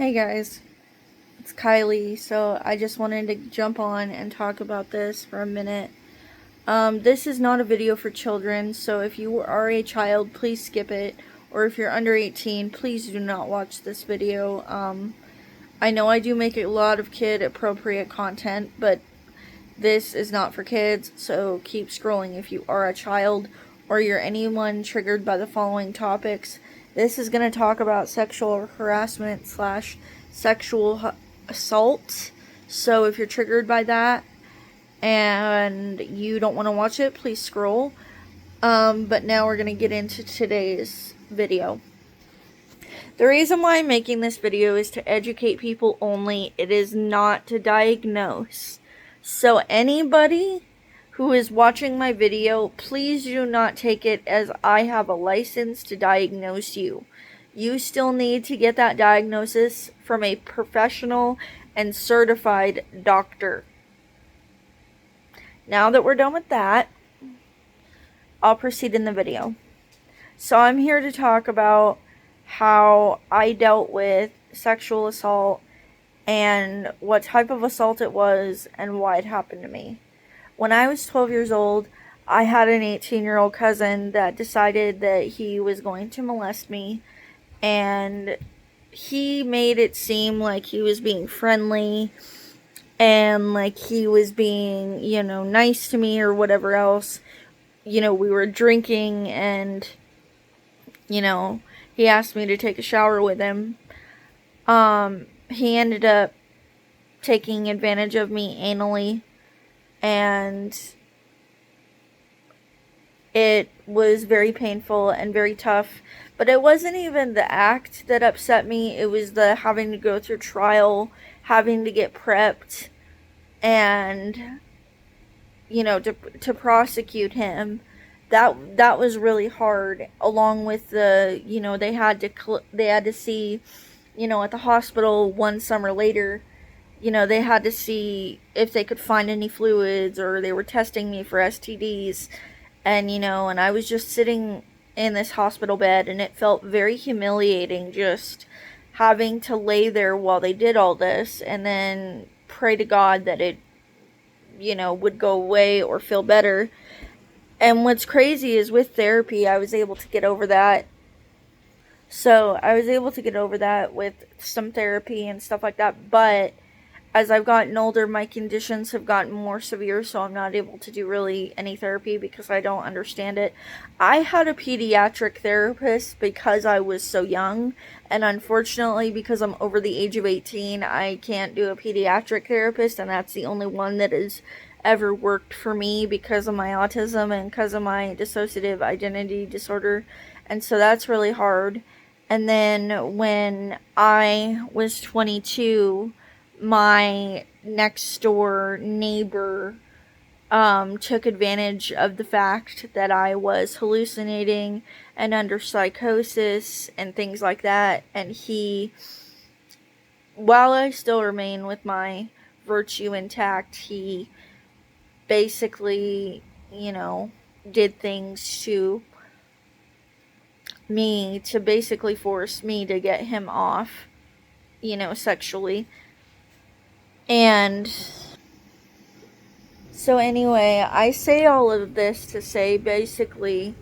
Hey guys, it's Kylie. So I just wanted to jump on and talk about this for a minute. This is not a video for children, so if you are a child, please skip it. Or if you're under 18, please do not watch this video. I know I do make a lot of kid appropriate content, but this is not for kids, so keep scrolling if you are a child or you're anyone triggered by the following topics. This is going to talk about sexual harassment slash sexual assault. So if you're triggered by that and you don't want to watch it, please scroll. But now we're going to get into today's video. The reason why I'm making this video is to educate people only. It is not to diagnose. So anybody who is watching my video, please do not take it as I have a license to diagnose you. You still need to get that diagnosis from a professional and certified doctor. Now that we're done with that, I'll proceed in the video. So I'm here to talk about how I dealt with sexual assault and what type of assault it was and why it happened to me. When I was 12 years old, I had an 18-year-old cousin that decided that he was going to molest me, and he made it seem like he was being friendly and like he was being, nice to me or whatever else. We were drinking and, he asked me to take a shower with him. He ended up taking advantage of me anally, and it was very painful and very tough. But it wasn't even the act that upset me. It was the having to go through trial, having to get prepped, and to prosecute him. That was really hard. Along with the they had to see, at the hospital one summer later, they had to see if they could find any fluids, or they were testing me for STDs. And, and I was just sitting in this hospital bed, and it felt very humiliating just having to lay there while they did all this, and then pray to God that it, would go away or feel better. And what's crazy is with therapy, I was able to get over that. So I was able to get over that with some therapy and stuff like that. But as I've gotten older, my conditions have gotten more severe, so I'm not able to do really any therapy because I don't understand it. I had a pediatric therapist because I was so young, and unfortunately, because I'm over the age of 18, I can't do a pediatric therapist, and that's the only one that has ever worked for me because of my autism and because of my dissociative identity disorder. And so that's really hard. And then when I was 22, my next door neighbor took advantage of the fact that I was hallucinating and under psychosis and things like that. And he, while I still remain with my virtue intact, he basically, did things to me to basically force me to get him off, sexually. And so anyway, I say all of this to say basically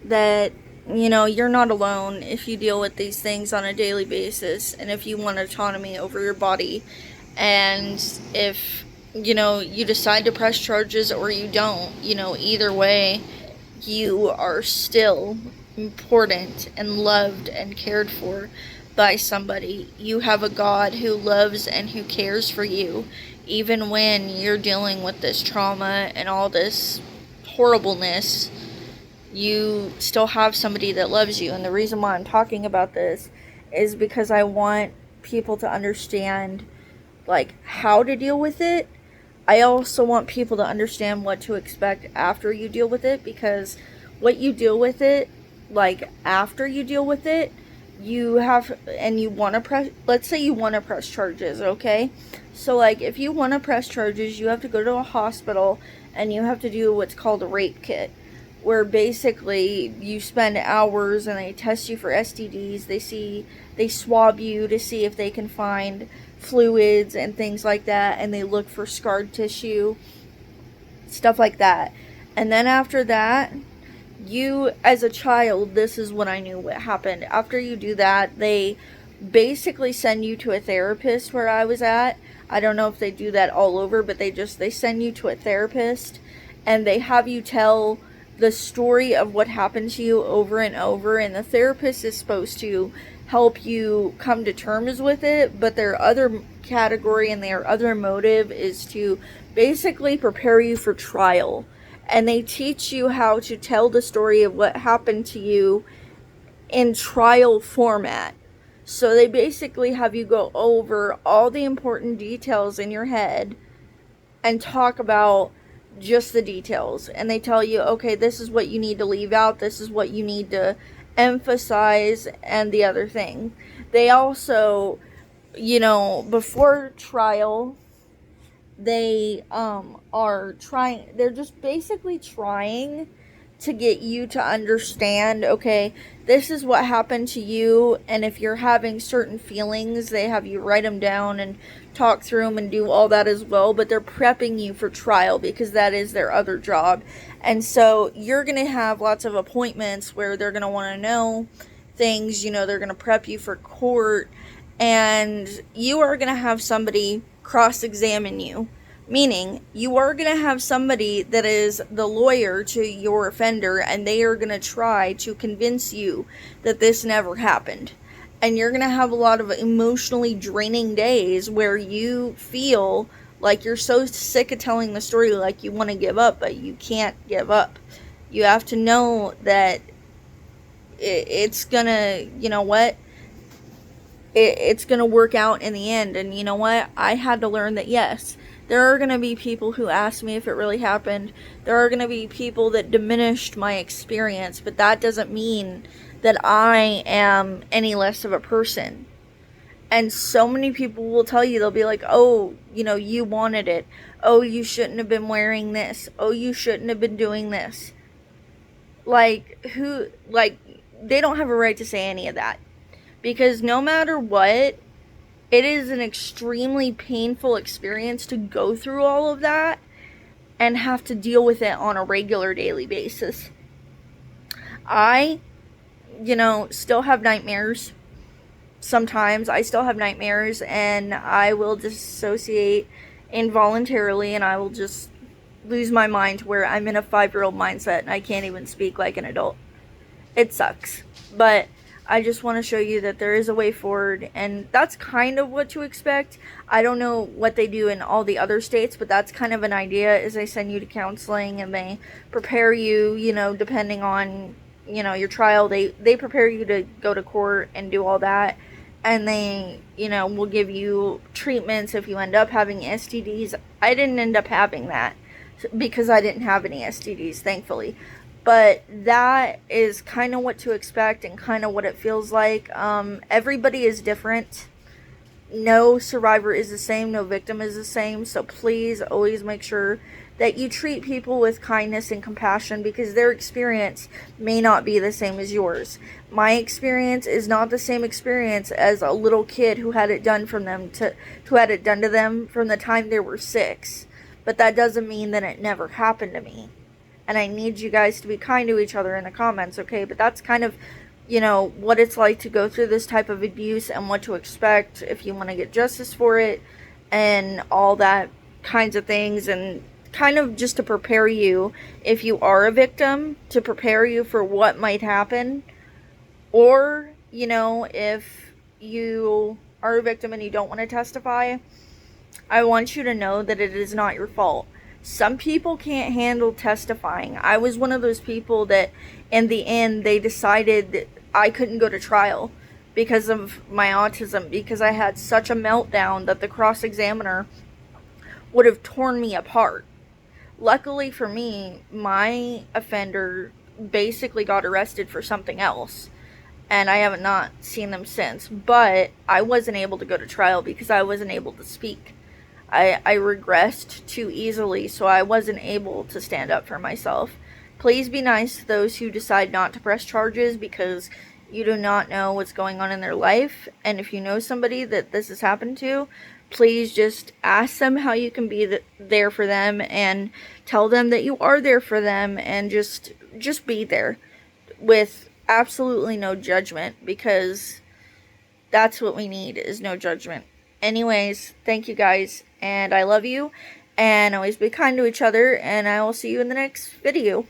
that, you're not alone if you deal with these things on a daily basis, and if you want autonomy over your body, and if, you decide to press charges or you don't, either way, you are still important and loved and cared for by somebody. You have a God who loves and who cares for you, even when you're dealing with this trauma and all this horribleness. You still have somebody that loves you. And the reason why I'm talking about this is because I want people to understand, how to deal with it. I also want people to understand what to expect after you deal with it, because what you deal with it, after you deal with it, you have, and you want to press, let's say you want to press charges, okay? So, if you want to press charges, you have to go to a hospital, and you have to do what's called a rape kit. where basically you spend hours and they test you for STDs. They swab you to see if they can find fluids and things like that, and they look for scarred tissue, stuff like that. And then after that, you, as a child, this is when I knew what happened. After you do that, they basically send you to a therapist where I was at. I don't know if they do that all over, but they send you to a therapist, and they have you tell the story of what happened to you over and over, and the therapist is supposed to help you come to terms with it, but their other category and their other motive is to basically prepare you for trial. And they teach you how to tell the story of what happened to you in trial format. So they basically have you go over all the important details in your head and talk about just the details. And they tell you, okay, this is what you need to leave out, this is what you need to emphasize, and the other thing. They also, before trial, they they're just basically trying to get you to understand, okay, this is what happened to you, and if you're having certain feelings, they have you write them down and talk through them and do all that as well, but they're prepping you for trial because that is their other job. And so you're going to have lots of appointments where they're going to want to know things, they're going to prep you for court, and you are going to have somebody cross-examine you. Meaning, you are going to have somebody that is the lawyer to your offender, and they are going to try to convince you that this never happened. And you're going to have a lot of emotionally draining days where you feel like you're so sick of telling the story, like you want to give up, but you can't give up. You have to know that it's going to, it's going to work out in the end. And you know what? I had to learn that, yes, there are going to be people who ask me if it really happened. There are going to be people that diminished my experience, but that doesn't mean that I am any less of a person. And so many people will tell you, they'll be like, oh, you wanted it. Oh, you shouldn't have been wearing this. Oh, you shouldn't have been doing this. They don't have a right to say any of that. Because no matter what, it is an extremely painful experience to go through all of that and have to deal with it on a regular daily basis. I, still have nightmares. Sometimes I still have nightmares, and I will dissociate involuntarily, and I will just lose my mind to where I'm in a 5-year-old mindset and I can't even speak like an adult. It sucks. But I just want to show you that there is a way forward, and that's kind of what to expect. I don't know what they do in all the other states, but that's kind of an idea, is they send you to counseling and they prepare you, depending on, your trial, they prepare you to go to court and do all that, and they, will give you treatments if you end up having STDs. I didn't end up having that because I didn't have any STDs, thankfully. But that is kind of what to expect and kind of what it feels like. Everybody is different. No survivor is the same. No victim is the same. So please always make sure that you treat people with kindness and compassion, because their experience may not be the same as yours. My experience is not the same experience as a little kid who had it done to them from the time they were 6. But that doesn't mean that it never happened to me. And I need you guys to be kind to each other in the comments, okay? But that's kind of, what it's like to go through this type of abuse and what to expect if you want to get justice for it and all that kinds of things. And kind of just to prepare you, if you are a victim, to prepare you for what might happen. Or, if you are a victim and you don't want to testify, I want you to know that it is not your fault. Some people can't handle testifying. I was one of those people that in the end they decided that I couldn't go to trial because of my autism, because I had such a meltdown that the cross-examiner would have torn me apart. Luckily for me, my offender basically got arrested for something else, and I haven't not seen them since. But I wasn't able to go to trial because I wasn't able to speak. I regressed too easily, so I wasn't able to stand up for myself. Please be nice to those who decide not to press charges, because you do not know what's going on in their life. And if you know somebody that this has happened to, please just ask them how you can be there for them, and tell them that you are there for them, and just be there with absolutely no judgment, because that's what we need, is no judgment. Anyways, thank you guys, and I love you, and always be kind to each other, and I will see you in the next video.